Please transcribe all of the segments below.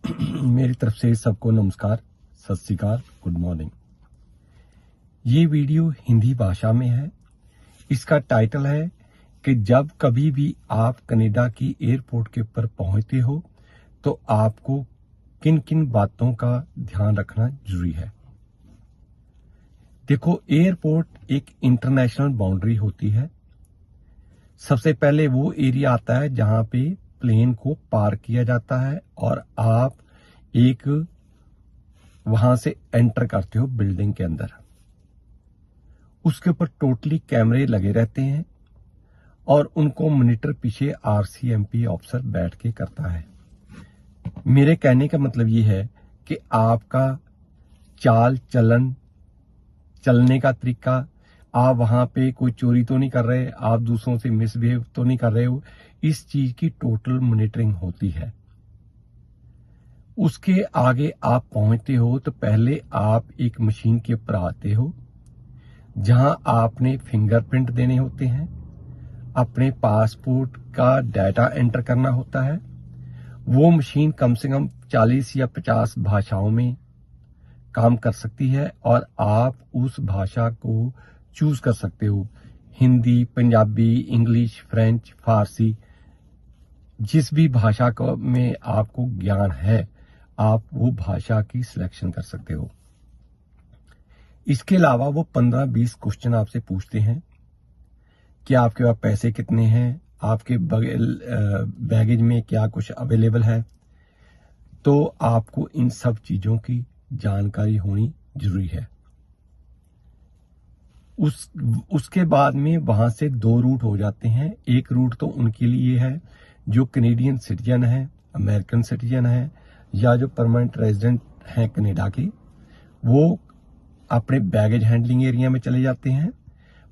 मेरी तरफ से सबको नमस्कार, सत श्री अकाल, गुड मॉर्निंग। ये वीडियो हिंदी भाषा में है। इसका टाइटल है कि जब कभी भी आप कनाडा की एयरपोर्ट के ऊपर पहुंचते हो तो आपको किन किन बातों का ध्यान रखना जरूरी है। देखो, एयरपोर्ट एक इंटरनेशनल बाउंड्री होती है। सबसे पहले वो एरिया आता है जहां पे प्लेन को पार्क किया जाता है और आप एक वहां से एंटर करते हो बिल्डिंग के अंदर। उसके ऊपर टोटली कैमरे लगे रहते हैं और उनको मॉनिटर पीछे आरसीएमपी ऑफिसर बैठ के करता है। मेरे कहने का मतलब ये है कि आपका चाल चलन, चलने का तरीका, आप वहां पे कोई चोरी तो नहीं कर रहे, आप दूसरों से मिसबिहेव तो नहीं कर रहे हो, इस चीज की टोटल मॉनिटरिंग होती है। उसके आगे आप पहुंचते हो तो पहले आप एक मशीन के ऊपर आते हो जहां आपने फिंगरप्रिंट देने होते हैं, अपने पासपोर्ट का डाटा एंटर करना होता है। वो मशीन कम से कम 40 या 50 भाषाओं में काम कर सकती है और आप उस भाषा को चूज कर सकते हो। हिंदी, पंजाबी, इंग्लिश, फ्रेंच, फारसी, जिस भी भाषा में आपको ज्ञान है आप वो भाषा की सिलेक्शन कर सकते हो। इसके अलावा वो 15-20 क्वेश्चन आपसे पूछते हैं कि आपके पास पैसे कितने हैं, आपके बैगेज में क्या कुछ अवेलेबल है। तो आपको इन सब चीजों की जानकारी होनी जरूरी है। उसके बाद में वहां से 2 रूट हो जाते हैं। एक रूट तो उनके लिए है जो कैनेडियन सिटीजन है, अमेरिकन सिटीजन है या जो परमानेंट रेजिडेंट हैं कनाडा के, वो अपने बैगेज हैंडलिंग एरिया में चले जाते हैं।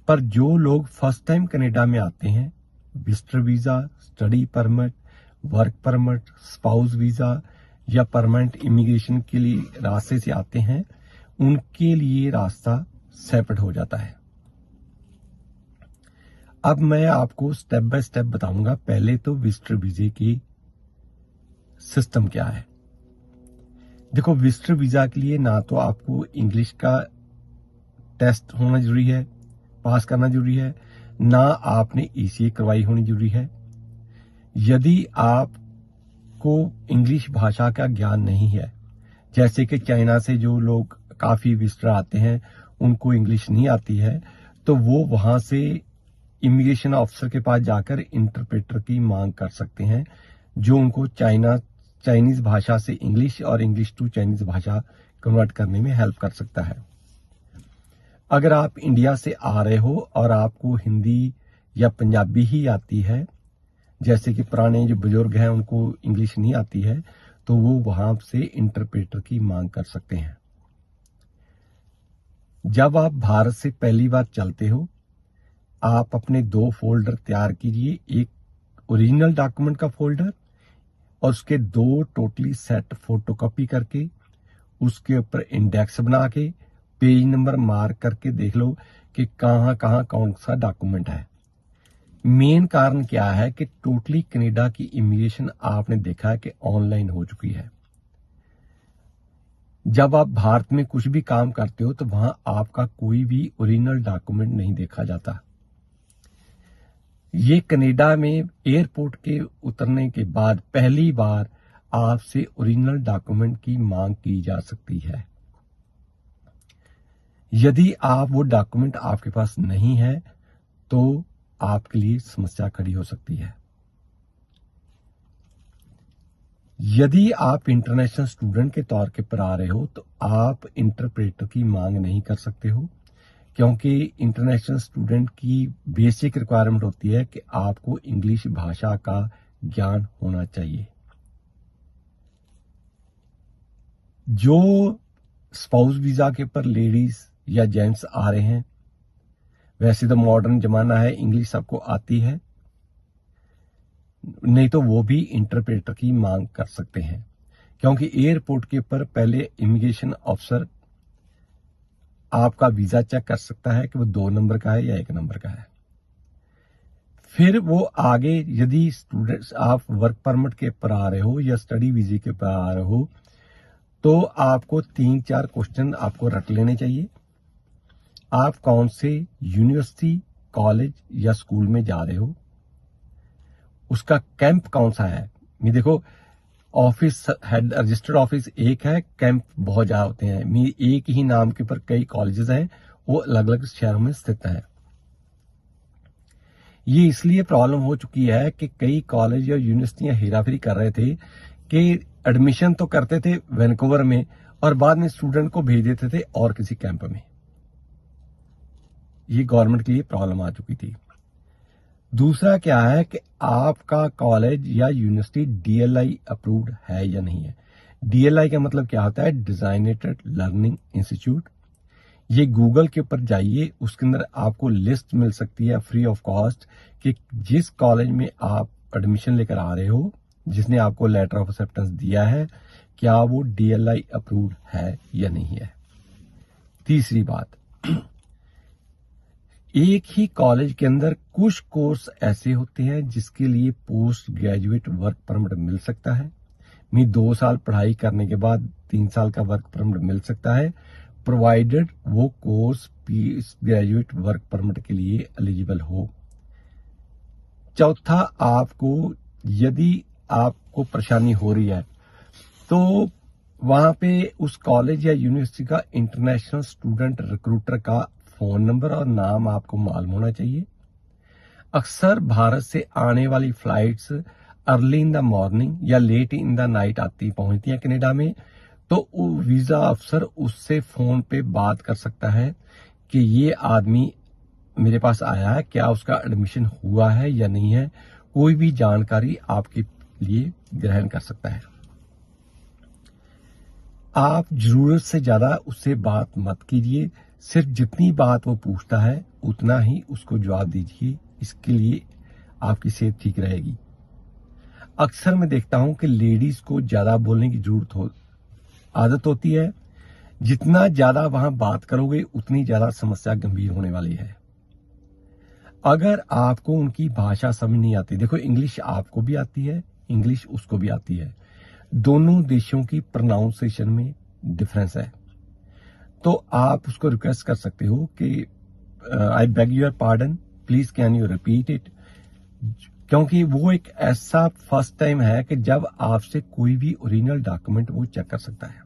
पर जो लोग फर्स्ट टाइम कनाडा में आते हैं, visitor visa, study permit, work permit, spouse visa या परमानेंट इमिग्रेशन के लिए रास्ते से आते हैं, उनके लिए रास्ता सेपरेट हो जाता है। अब मैं आपको स्टेप बाय स्टेप बताऊंगा। पहले तो विजिटर वीजे की सिस्टम क्या है। देखो, विजिटर वीजा के लिए ना तो आपको इंग्लिश का टेस्ट होना जरूरी है, पास करना जरूरी है, ना आपने ईसीए करवाई होनी जरूरी है। यदि आपको इंग्लिश भाषा का ज्ञान नहीं है, जैसे कि चाइना से जो लोग काफी विजिटर आते हैं उनको इंग्लिश नहीं आती है, तो वो वहां से इमिग्रेशन ऑफिसर के पास जाकर इंटरप्रेटर की मांग कर सकते हैं जो उनको चाइनीज भाषा से इंग्लिश और इंग्लिश टू चाइनीज भाषा कन्वर्ट करने में हेल्प कर सकता है। अगर आप इंडिया से आ रहे हो और आपको हिंदी या पंजाबी ही आती है, जैसे कि पुराने जो बुजुर्ग हैं उनको इंग्लिश नहीं आती है, तो वो वहां से इंटरप्रेटर की मांग कर सकते हैं। जब आप भारत से पहली बार चलते हो, आप अपने 2 फोल्डर तैयार कीजिए, एक ओरिजिनल डॉक्यूमेंट का फोल्डर और उसके 2 टोटली सेट फोटोकॉपी करके उसके ऊपर इंडेक्स बना के पेज नंबर मार्क करके देख लो कि कहां कहां कौन सा डॉक्यूमेंट है। मेन कारण क्या है कि टोटली कनाडा की इमिग्रेशन आपने देखा है कि ऑनलाइन हो चुकी है। जब आप भारत में कुछ भी काम करते हो तो वहां आपका कोई भी ओरिजिनल डॉक्यूमेंट नहीं देखा जाता। ये कनाडा में एयरपोर्ट के उतरने के बाद पहली बार आपसे ओरिजिनल डॉक्यूमेंट की मांग की जा सकती है। यदि आप वो डॉक्यूमेंट आपके पास नहीं है तो आपके लिए समस्या खड़ी हो सकती है। यदि आप इंटरनेशनल स्टूडेंट के तौर के पर आ रहे हो तो आप इंटरप्रेटर की मांग नहीं कर सकते हो, क्योंकि इंटरनेशनल स्टूडेंट की बेसिक रिक्वायरमेंट होती है कि आपको इंग्लिश भाषा का ज्ञान होना चाहिए। जो स्पाउस वीजा के ऊपर लेडीज या जेंट्स आ रहे हैं, वैसे तो मॉडर्न जमाना है, इंग्लिश सबको आती है, नहीं तो वो भी इंटरप्रेटर की मांग कर सकते हैं, क्योंकि एयरपोर्ट के ऊपर पहले इमिग्रेशन ऑफिसर आपका वीजा चेक कर सकता है कि वो 2 नंबर का है या 1 नंबर का है। फिर वो आगे यदि स्टूडेंट्स आप वर्क परमिट के पर आ रहे हो या स्टडी वीजे के पर आ रहे हो तो आपको 3-4 क्वेश्चन आपको रख लेने चाहिए। आप कौन से यूनिवर्सिटी, कॉलेज या स्कूल में जा रहे हो, उसका कैंप कौन सा है। ये देखो, ऑफिस हेड रजिस्टर्ड ऑफिस एक है, कैंप बहुत ज्यादा होते हैं। एक ही नाम के ऊपर कई कॉलेजेस हैं, वो अलग अलग शहरों में स्थित हैं। ये इसलिए प्रॉब्लम हो चुकी है कि कई कॉलेज या यूनिवर्सिटियां हेराफेरी कर रहे थे कि एडमिशन तो करते थे वैनकूवर में और बाद में स्टूडेंट को भेज देते थे और किसी कैंप में। ये गवर्नमेंट के लिए प्रॉब्लम आ चुकी थी। दूसरा क्या है कि आपका कॉलेज या यूनिवर्सिटी डीएलआई अप्रूव्ड है या नहीं है। डीएलआई का मतलब क्या होता है, डिजाइनेटेड लर्निंग इंस्टीट्यूट। ये गूगल के ऊपर जाइए, उसके अंदर आपको लिस्ट मिल सकती है फ्री ऑफ कॉस्ट कि जिस कॉलेज में आप एडमिशन लेकर आ रहे हो, जिसने आपको लेटर ऑफ एक्सेप्टेंस दिया है, क्या वो डीएलआई अप्रूव्ड है या नहीं है। तीसरी बात, एक ही कॉलेज के अंदर कुछ कोर्स ऐसे होते हैं जिसके लिए पोस्ट ग्रेजुएट वर्क परमिट मिल सकता है। 2 साल पढ़ाई करने के बाद 3 साल का वर्क परमिट मिल सकता है, प्रोवाइडेड वो कोर्स ग्रेजुएट वर्क परमिट के लिए एलिजिबल हो। चौथा, आपको यदि आपको परेशानी हो रही है तो वहां पे उस कॉलेज या यूनिवर्सिटी का इंटरनेशनल स्टूडेंट रिक्रूटर का फोन नंबर और नाम आपको मालूम होना चाहिए। अक्सर भारत से आने वाली flights early in the morning या लेट इन द नाइट पहुंचती हैं कनाडा में, तो वीजा अफसर उससे फोन पे बात कर सकता है कि ये आदमी मेरे पास आया है, क्या उसका एडमिशन हुआ है या नहीं है। कोई भी जानकारी आपके लिए ग्रहण कर सकता है। आप जरूरत से ज्यादा उससे बात मत कीजिए, सिर्फ जितनी बात वो पूछता है उतना ही उसको जवाब दीजिए। इसके लिए आपकी सेहत ठीक रहेगी। अक्सर मैं देखता हूं कि लेडीज को ज्यादा बोलने की आदत होती है। जितना ज्यादा वहां बात करोगे उतनी ज्यादा समस्या गंभीर होने वाली है। अगर आपको उनकी भाषा समझ नहीं आती, देखो इंग्लिश आपको भी आती है, इंग्लिश उसको भी आती है, दोनों देशों की प्रोनाउंसिएशन में डिफरेंस है, तो आप उसको रिक्वेस्ट कर सकते हो कि I beg your pardon, please can you repeat it. क्योंकि वो एक ऐसा फर्स्ट टाइम है कि जब आपसे कोई भी ओरिजिनल डॉक्यूमेंट वो चेक कर सकता है।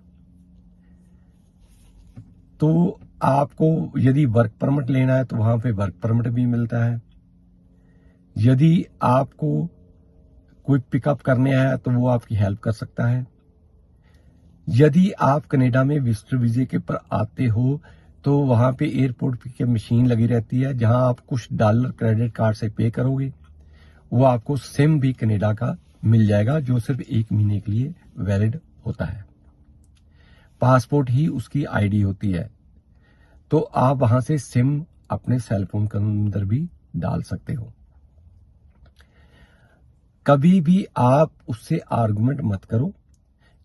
तो आपको यदि वर्क परमिट लेना है तो वहां पे वर्क परमिट भी मिलता है। यदि आपको कोई पिकअप करने आया तो वो आपकी हेल्प कर सकता है। यदि आप कनाडा में विजिटर वीजे के पर आते हो तो वहां पे एयरपोर्ट की मशीन लगी रहती है, जहां आप कुछ डॉलर क्रेडिट कार्ड से पे करोगे, वो आपको सिम भी कनाडा का मिल जाएगा जो सिर्फ 1 महीने के लिए वैलिड होता है। पासपोर्ट ही उसकी आईडी होती है, तो आप वहां से सिम अपने सेलफोन के अंदर भी डाल सकते हो। कभी भी आप उससे आर्गुमेंट मत करो,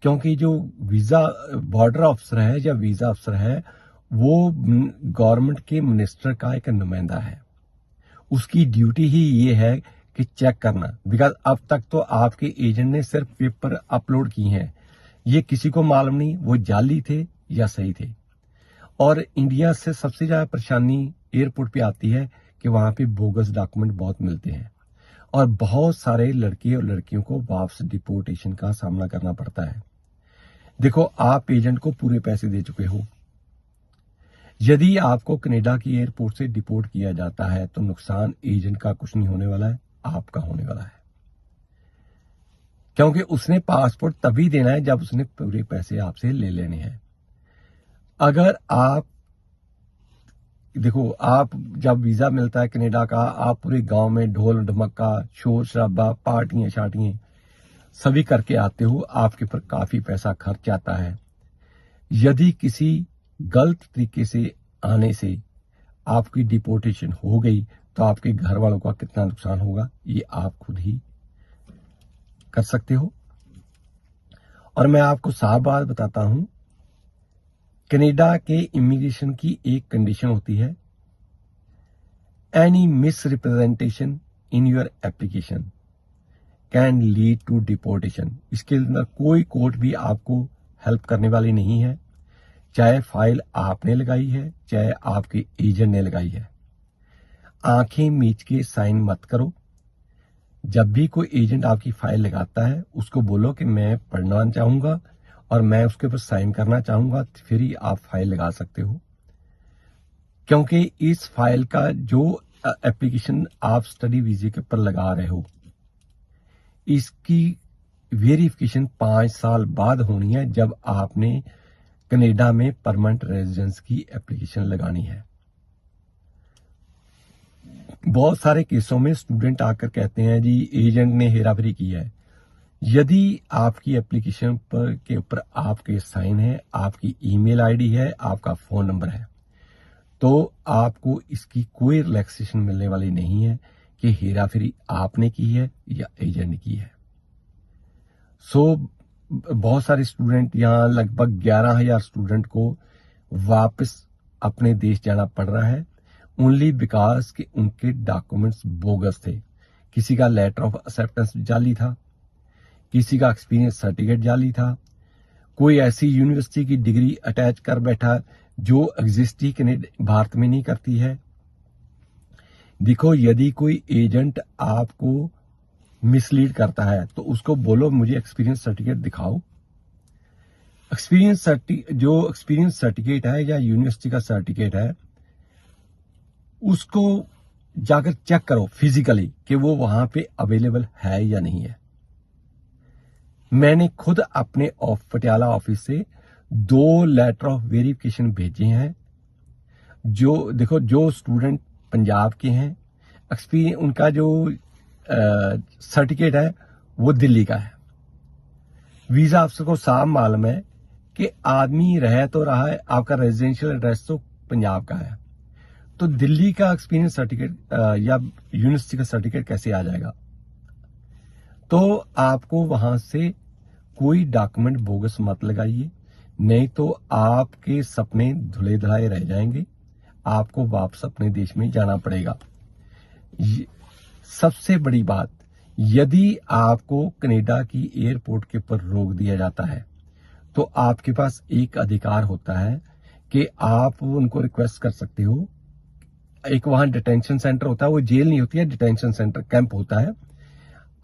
क्योंकि जो वीजा बॉर्डर अफसर है या वीजा अफसर है वो गवर्नमेंट के मिनिस्टर का एक नुमाइंदा है। उसकी ड्यूटी ही ये है कि चेक करना, बिकॉज अब तक तो आपके एजेंट ने सिर्फ पेपर अपलोड किए हैं, ये किसी को मालूम नहीं वो जाली थे या सही थे। और इंडिया से सबसे ज्यादा परेशानी एयरपोर्ट पे आती है कि वहां पे बोगस डॉक्यूमेंट बहुत मिलते हैं और बहुत सारे लड़के और लड़कियों को वापस डिपोर्टेशन का सामना करना पड़ता है। देखो, आप एजेंट को पूरे पैसे दे चुके हो, यदि आपको कनाडा की एयरपोर्ट से डिपोर्ट किया जाता है तो नुकसान एजेंट का कुछ नहीं होने वाला है, आपका होने वाला है, क्योंकि उसने पासपोर्ट तभी देना है जब उसने पूरे पैसे आपसे ले लेने हैं। अगर आप देखो, आप जब वीजा मिलता है कनाडा का, आप पूरे गांव में ढोल ढमक्का, शोर शराबा, पार्टियां शार्टियां सभी करके आते हो, आपके ऊपर काफी पैसा खर्च आता है। यदि किसी गलत तरीके से आने से आपकी डिपोर्टेशन हो गई तो आपके घर वालों का कितना नुकसान होगा ये आप खुद ही कर सकते हो। और मैं आपको साफ बात बताता हूं, कनाडा के इमिग्रेशन की एक कंडीशन होती है, any misrepresentation in your application can lead to deportation. इसके अंदर कोई कोर्ट भी आपको हेल्प करने वाली नहीं है, चाहे फाइल आपने लगाई है चाहे आपके एजेंट ने लगाई है। आंखें मीच के साइन मत करो। जब भी कोई एजेंट आपकी फाइल लगाता है उसको बोलो कि मैं पढ़ना चाहूंगा और मैं उसके ऊपर साइन करना चाहूंगा, फिर ही आप फाइल लगा सकते हो। क्योंकि इस फाइल का जो एप्लीकेशन आप स्टडी वीजे के ऊपर लगा रहे हो, इसकी वेरिफिकेशन 5 साल बाद होनी है, जब आपने कनाडा में परमानेंट रेजिडेंस की एप्लीकेशन लगानी है। बहुत सारे केसों में स्टूडेंट आकर कहते हैं जी एजेंट ने हेराफेरी की है। यदि आपकी एप्लीकेशन पर के ऊपर आपके साइन है, आपकी ईमेल आईडी है, आपका फोन नंबर है, तो आपको इसकी कोई रिलैक्सेशन मिलने वाली नहीं है कि हेराफेरी आपने की है या एजेंट ने की है। बहुत सारे स्टूडेंट, यहाँ लगभग 11,000 स्टूडेंट को वापस अपने देश जाना पड़ रहा है ओनली बिकॉज कि उनके डॉक्यूमेंट्स बोगस थे। किसी का लेटर ऑफ एक्सेप्टेंस जाली था, किसी का एक्सपीरियंस सर्टिफिकेट जाली था, कोई ऐसी यूनिवर्सिटी की डिग्री अटैच कर बैठा जो एग्जिस्ट ही भारत में नहीं करती है। देखो, यदि कोई एजेंट आपको मिसलीड करता है तो उसको बोलो मुझे एक्सपीरियंस सर्टिफिकेट दिखाओ। जो एक्सपीरियंस सर्टिफिकेट है या यूनिवर्सिटी का सर्टिफिकेट है, उसको जाकर चेक करो फिजिकली कि वो वहां पे अवेलेबल है या नहीं है। मैंने खुद अपने पटियाला ऑफिस से 2 लेटर ऑफ वेरिफिकेशन भेजे हैं। जो स्टूडेंट पंजाब के हैं, एक्सपीरियंस उनका जो सर्टिफिकेट है वो दिल्ली का है। वीजा अफसर को साफ मालूम है कि आदमी रह तो रहा है, आपका रेजिडेंशियल एड्रेस तो पंजाब का है, तो दिल्ली का एक्सपीरियंस सर्टिफिकेट या यूनिवर्सिटी का सर्टिफिकेट कैसे आ जाएगा। तो आपको वहां से कोई डॉक्यूमेंट बोगस मत लगाइए, नहीं तो आपके सपने धुले धुलाए रह जाएंगे, आपको वापस अपने देश में जाना पड़ेगा। सबसे बड़ी बात, यदि आपको कनाडा की एयरपोर्ट के ऊपर रोक दिया जाता है तो आपके पास एक अधिकार होता है कि आप उनको रिक्वेस्ट कर सकते हो। एक वहां डिटेंशन सेंटर होता है, वो जेल नहीं होती है, डिटेंशन सेंटर कैंप होता है।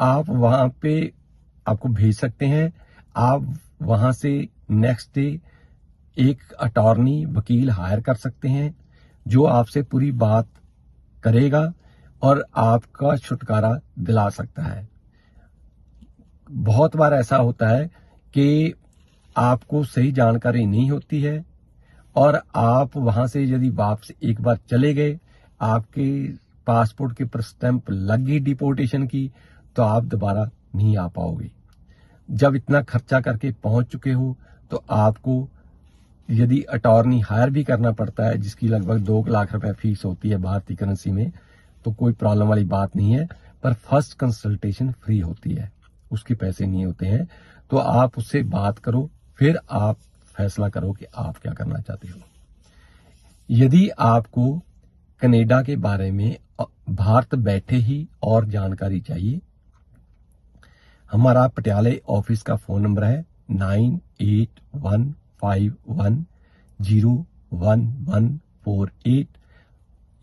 आप वहां पे आपको भेज सकते हैं। आप वहां से नेक्स्ट डे एक अटॉर्नी वकील हायर कर सकते हैं जो आपसे पूरी बात करेगा और आपका छुटकारा दिला सकता है। बहुत बार ऐसा होता है कि आपको सही जानकारी नहीं होती है और आप वहां से यदि वापस एक बार चले गए, आपके पासपोर्ट के ऊपर स्टैंप लग गई डिपोर्टेशन की, तो आप दोबारा नहीं आ पाओगे। जब इतना खर्चा करके पहुंच चुके हो तो आपको यदि अटॉर्नी हायर भी करना पड़ता है, जिसकी लगभग 2 लाख रुपए फीस होती है भारतीय करेंसी में, तो कोई प्रॉब्लम वाली बात नहीं है। पर फर्स्ट कंसल्टेशन फ्री होती है, उसके पैसे नहीं होते हैं। तो आप उससे बात करो, फिर आप फैसला करो कि आप क्या करना चाहते हो। यदि आपको कनाडा के बारे में भारत बैठे ही और जानकारी चाहिए, हमारा पटियाले ऑफिस का फोन नंबर है 9815101148।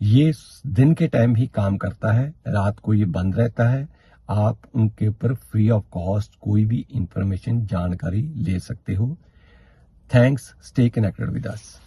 ये दिन के टाइम ही काम करता है, रात को ये बंद रहता है। आप उनके ऊपर फ्री ऑफ कॉस्ट कोई भी इंफॉर्मेशन जानकारी ले सकते हो। Thanks, stay connected with us.